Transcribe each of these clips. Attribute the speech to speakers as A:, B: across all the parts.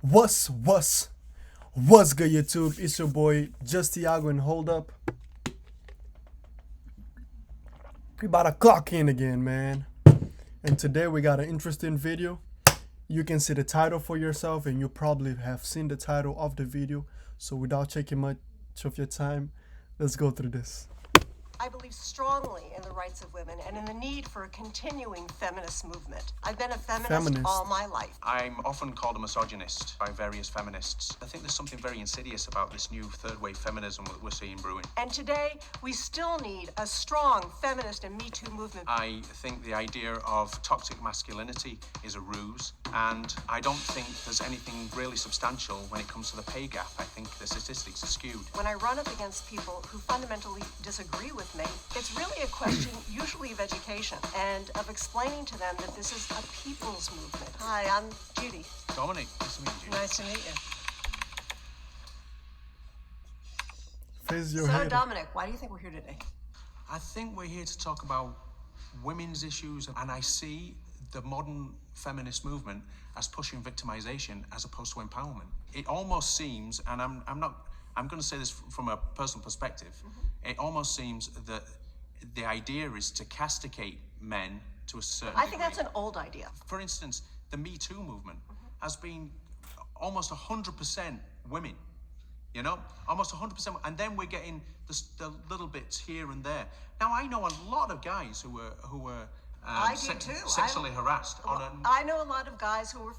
A: What's good, YouTube? It's your boy Just Tiago, and hold up, we about to clock in again, man. And today we got an interesting video. You can see the title for yourself, and you probably have seen the title of the video. So without taking much of your time, let's go through this.
B: I believe strongly in the rights of women and in the need for a continuing feminist movement. I've been a feminist all my life.
C: I'm often called a misogynist by various feminists. I think there's something very insidious about this new third-wave feminism that we're seeing brewing.
B: And today, we still need a strong feminist and Me Too movement.
C: I think the idea of toxic masculinity is a ruse, and I don't think there's anything really substantial when it comes to the pay gap. I think the statistics are skewed.
B: When I run up against people who fundamentally disagree with me, it's really a question usually of education and of explaining to them that this is a people's movement. Hi, I'm Judy.
C: Dominic, nice to meet you.
B: Nice to meet you.
A: Face your
B: So,
A: head.
B: Dominic, why do you think we're here today?
C: I think we're here to talk about women's issues, and I see the modern feminist movement as pushing victimization as opposed to empowerment. It almost seems, and I'm going to say this from a personal perspective, it almost seems that the idea is to castigate men to a certain
B: I think
C: degree.
B: that's an old idea.
C: For instance, the Me Too movement has been almost 100% women, you know, almost 100%. And then we're getting the little bits here and there. Now, I know a lot of guys who were
B: I do too.
C: sexually harassed.
B: I know a lot of guys who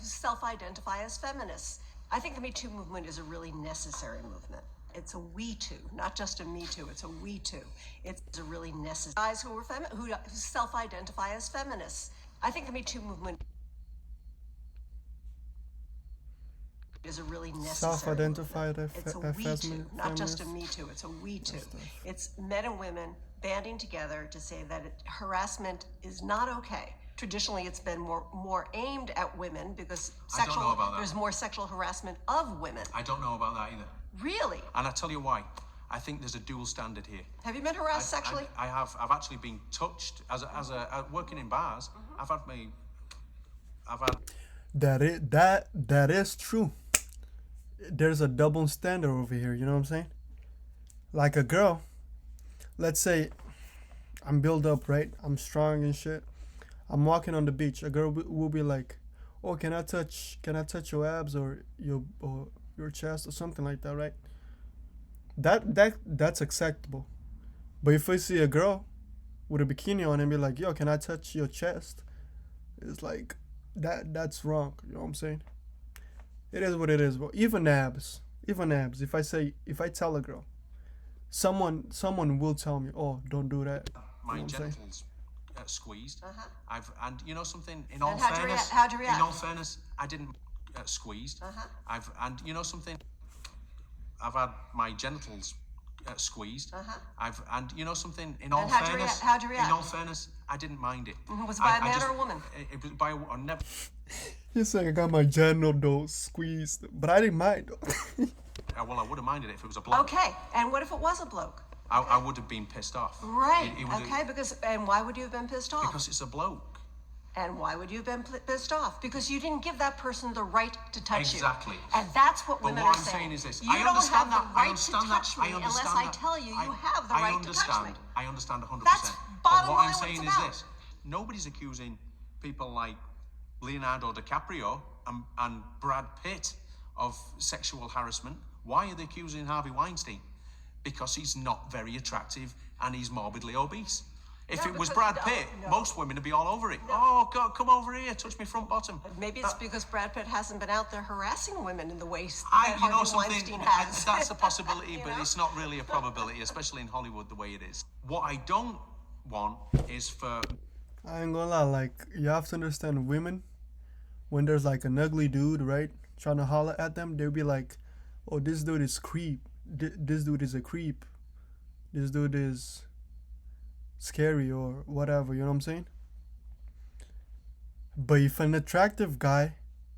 B: self-identify as feminists. I think the Me Too movement is a really necessary movement. It's a we too, not just a Me Too. It's a we too. It's a really necessary. Guys who self-identify as feminists. I think the Me Too movement is a really necessary.
A: Self-identified
B: It's a we too, not just a Me Too. It's a we too. It's men and women banding together to say that harassment is not okay. Traditionally, it's been more aimed at women because
C: I don't know about that.
B: there's more sexual harassment of women.
C: I don't know about that either.
B: Really?
C: And I tell you why. I think there's a dual standard here.
B: Have you been harassed sexually?
C: I have. I've actually been touched as a working in bars. I've had.
A: That is true. There's a double standard over here, you know what I'm saying? Like a girl, let's say I'm built up, right? I'm strong and shit. I'm walking on the beach. A girl will be like, "Oh, can I touch your abs or your chest or something like that, right?" That's acceptable. But if I see a girl with a bikini on and be like, "Yo, can I touch your chest?" It's like that's wrong. You know what I'm saying? It is what it is. But even abs. If I tell a girl, someone will tell me, "Oh, don't do that."
C: My
A: You know what I'm saying?
C: genitals squeezed.
B: Uh-huh.
C: And you know something. In all
B: And how'd you
C: fairness,
B: how'd you react?
C: in all fairness, I didn't squeezed.
B: Uh-huh.
C: And you know something. I've had my genitals squeezed.
B: Uh-huh.
C: And you know something. In all
B: And how'd you
C: fairness,
B: how'd you react?
C: in all fairness, I didn't mind it.
B: Was it by a man
C: just-
B: or a woman?
C: It was by a never.
A: He's saying I got my genitals squeezed, but I didn't mind.
C: Well, I would have minded it if it was a bloke.
B: Okay. And what if it was a bloke?
C: I would have been pissed off.
B: Right.
C: It would have-
B: Okay. And why would you have been pissed off?
C: Because it's a bloke.
B: And why would you have been pissed off? Because you didn't give that person the right to touch
C: Exactly.
B: you. And that's what
C: But
B: women
C: what
B: are
C: I'm saying is this.
B: You
C: I
B: don't
C: understand
B: have
C: that.
B: the
C: I
B: right to
C: understand that.
B: touch me
C: I
B: unless
C: understand
B: I
C: that.
B: tell you you have the
C: I
B: right to touch me.
C: I understand 100%.
B: That's
C: But
B: bottom
C: what
B: line
C: I'm
B: what
C: saying
B: it's
C: is
B: about.
C: this. Nobody's accusing people like Leonardo DiCaprio and Brad Pitt of sexual harassment. Why are they accusing Harvey Weinstein? Because he's not very attractive and he's morbidly obese. If
B: No,
C: it was
B: because-
C: Brad Pitt,
B: no.
C: most women would be all over it. Oh, God, come over here, touch me front bottom.
B: Maybe it's because Brad Pitt hasn't been out there harassing women in the ways that
C: You know
B: Harvey
C: something,
B: Weinstein has.
C: that's a possibility,
B: You
C: but
B: know?
C: it's not really a probability, especially in Hollywood the way it is. What I don't want is for...
A: I ain't gonna lie, like, you have to understand women, when there's like an ugly dude, right, trying to holler at them, they'll be like, "Oh, this dude is creep. This dude is a creep. This dude is scary," or whatever, you know what I'm saying? But if an attractive guy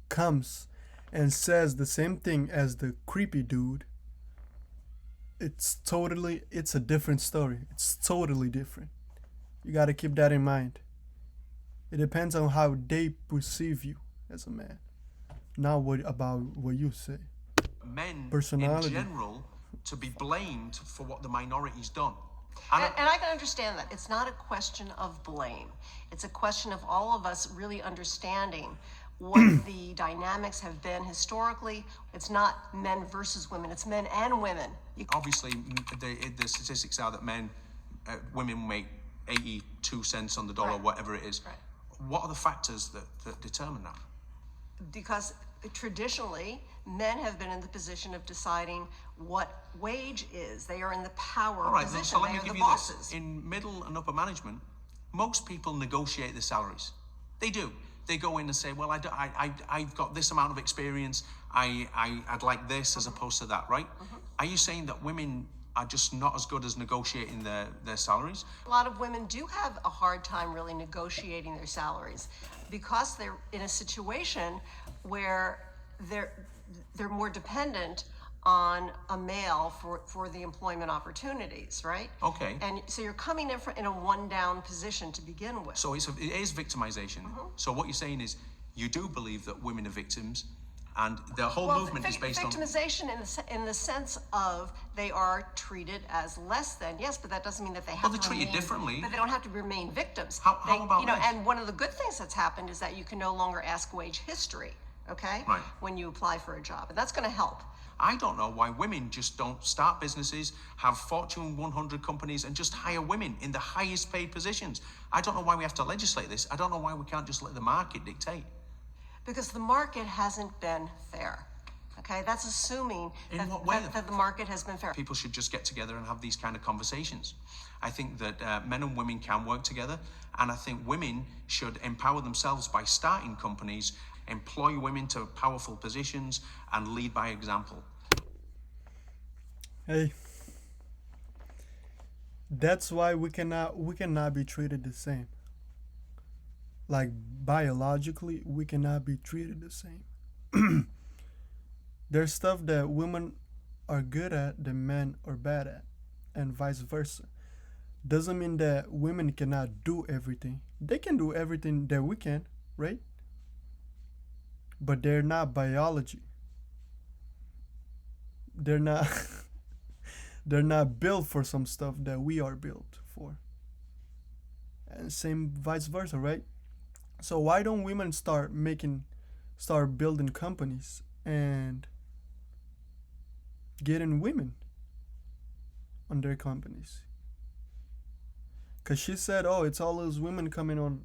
A: comes and says the same thing as the creepy dude, it's a different story. It's totally different. You gotta keep that in mind. It depends on how they perceive you as a man. Not what about what you say.
C: Men
A: Personality.
C: in general to be blamed for what the minority's done.
B: And I can understand that. It's not a question of blame. It's a question of all of us really understanding what the dynamics have been historically. It's not men versus women, it's men and women.
C: Obviously, the statistics are that women make 82 cents on the dollar,
B: Right.
C: whatever it is.
B: Right.
C: What are the factors that determine that?
B: Because traditionally, men have been in the position of deciding what wage is. They are in the power
C: All right,
B: position.
C: so let
B: They
C: me
B: are
C: give
B: the
C: you
B: bosses.
C: this. In middle and upper management, most people negotiate their salaries. They do. They go in and say, well, I've got this amount of experience. I'd like this as opposed to that, right? Are you saying that women are just not as good as negotiating their salaries?
B: A lot of women do have a hard time really negotiating their salaries because they're in a situation where they're more dependent on a male for the employment opportunities, right?
C: Okay.
B: And so you're coming in a one-down position to begin with.
C: So it is victimization. So what you're saying is you do believe that women are victims, and the whole movement is based on
B: victimization in the sense of they are treated as less than. Yes, but that doesn't mean that they have
C: Well,
B: to
C: they're treated
B: remain,
C: differently.
B: But they don't have to remain victims.
C: How about this?
B: And one of the good things that's happened is that you can no longer ask wage history, okay?
C: Right.
B: When you apply for a job, and that's going to help.
C: I don't know why women just don't start businesses, have Fortune 100 companies, and just hire women in the highest paid positions. I don't know why we have to legislate this. I don't know why we can't just let the market dictate.
B: Because the market hasn't been fair. Okay, that's assuming
C: In what way?
B: that the market has been fair.
C: People should just get together and have these kind of conversations. I think that men and women can work together, and I think women should empower themselves by starting companies, employ women to powerful positions, and lead by example.
A: Hey, that's why we cannot be treated the same. Like biologically, we cannot be treated the same. There's stuff that women are good at that men are bad at, and vice versa. Doesn't mean that women cannot do everything. They can do everything that we can, right? But they're not biology. They're not they're not built for some stuff that we are built for. And same vice versa, right? So why don't women start building companies and getting women on their companies? Because she said, oh, it's all those women coming on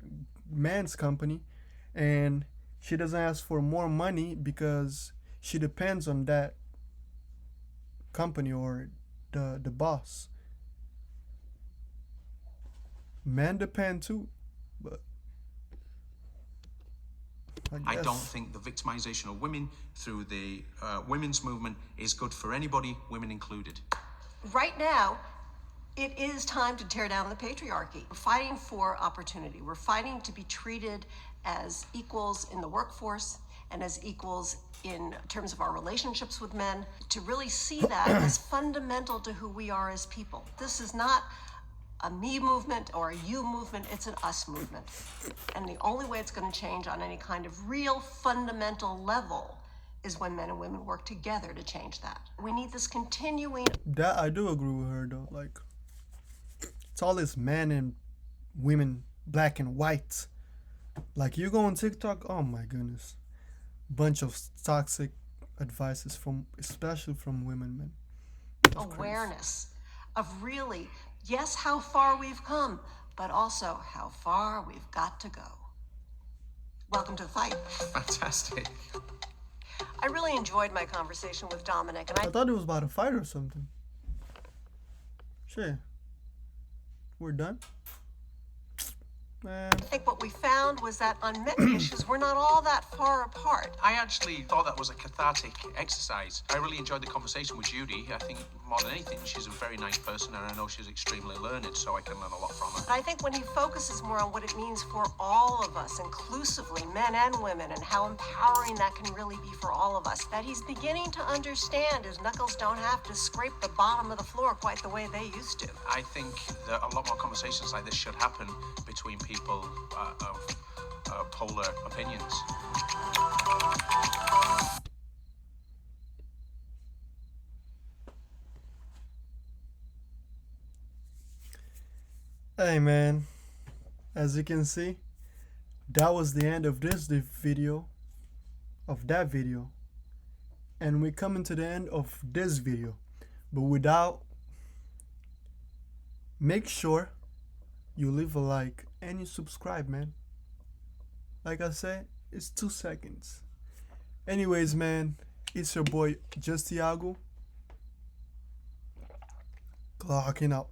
A: man's company, and she doesn't ask for more money because she depends on that company or the boss. Men depend too, but
C: I don't think the victimization of women through the women's movement is good for anybody, women included.
B: Right now, it is time to tear down the patriarchy. We're fighting for opportunity. We're fighting to be treated as equals in the workforce and as equals in terms of our relationships with men, to really see that as fundamental to who we are as people. This is not a me movement or a you movement, it's an us movement. And the only way it's going to change on any kind of real fundamental level is when men and women work together to change that. We need this continuing.
A: That I do agree with her though. Like, it's all this men and women, black and white. Like, you go on TikTok, oh my goodness, bunch of toxic advices especially from women, man.
B: Awareness of really, yes, how far we've come, but also how far we've got to go. Welcome to the fight.
C: Fantastic.
B: I really enjoyed my conversation with Dominic, and
A: I thought it was about a fight or something. Shit. We're done? Man.
B: I think what we found was that on many issues, we're not all that far apart.
C: I actually thought that was a cathartic exercise. I really enjoyed the conversation with Judy. I think more than anything, she's a very nice person, and I know she's extremely learned, so I can learn a lot from her.
B: But I think when he focuses more on what it means for all of us, inclusively, men and women, and how empowering that can really be for all of us, that he's beginning to understand his knuckles don't have to scrape the bottom of the floor quite the way they used to.
C: I think that a lot more conversations like this should happen between people of polar opinions.
A: Hey man, as you can see, that was the end of this video, of that video, and we're coming to the end of this video. But without, make sure you leave a like and you subscribe, man. Like I said, it's 2 seconds. Anyways, man, it's your boy Just Tiago, clocking out.